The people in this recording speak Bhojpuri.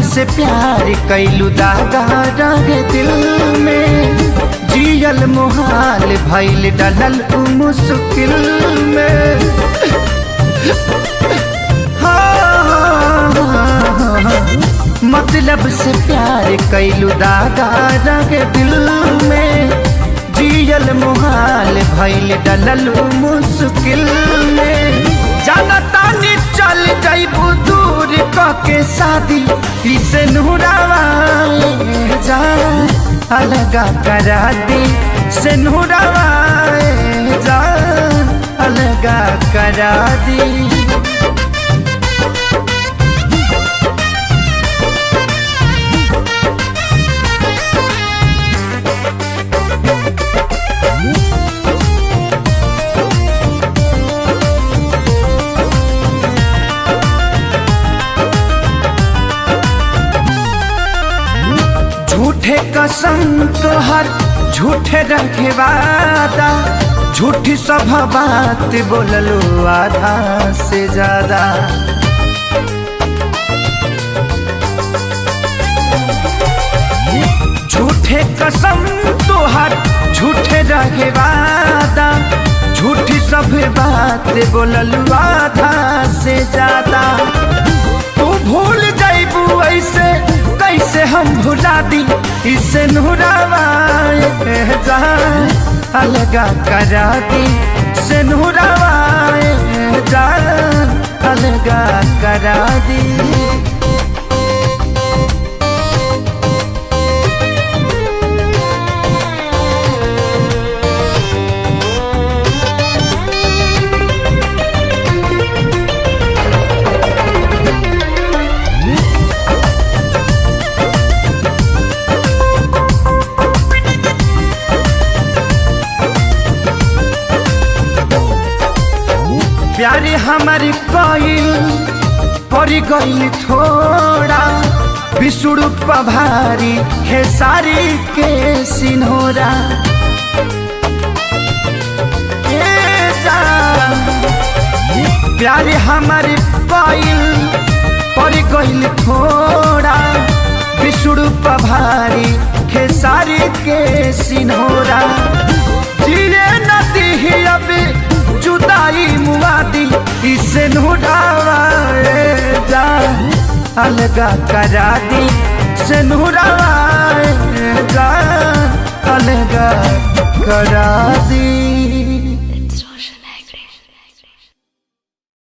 से प्यार कैलू दागा रग दिल में, जियल मुहाल भइल डलल मुश्किल में। मतलब से प्यार कैलू दागा रग दिल में, जियल मुहाल भइल डलल मुश्किल में। जाना तानी चल जाइबू दूर के शादी इसे नूरावा जा अलगा करा दी से नूरावा जा अलगा करा दी। झूठे कसम तोहर झूठे रखे वादा, झूठी सब बात बोललो आधा से ज्यादा। झूठे कसम तोहर झूठे रखे वादा, झूठी सब बात बोललो आधा से ज्यादा। तू भूल जाइबू ऐसे कैसे हम भुला दी इसे नूरावा जा अलगा करा दी से नूरावा जा अलगा करा दी। प्यारे हमारी कोइल परी गइल थोड़ा, बिसुड़ू पभारी खेसारी के सिन्होरा। प्यारे हमारी कोइल परी गइल थोड़ा, बिसुड़ू पभारी खेसारी के सिन्होरा। जिए नदी ही अभी जुदाई मुआदी इसे नूरावा जा अलगा करा दी से नूरावा जा अलगा करा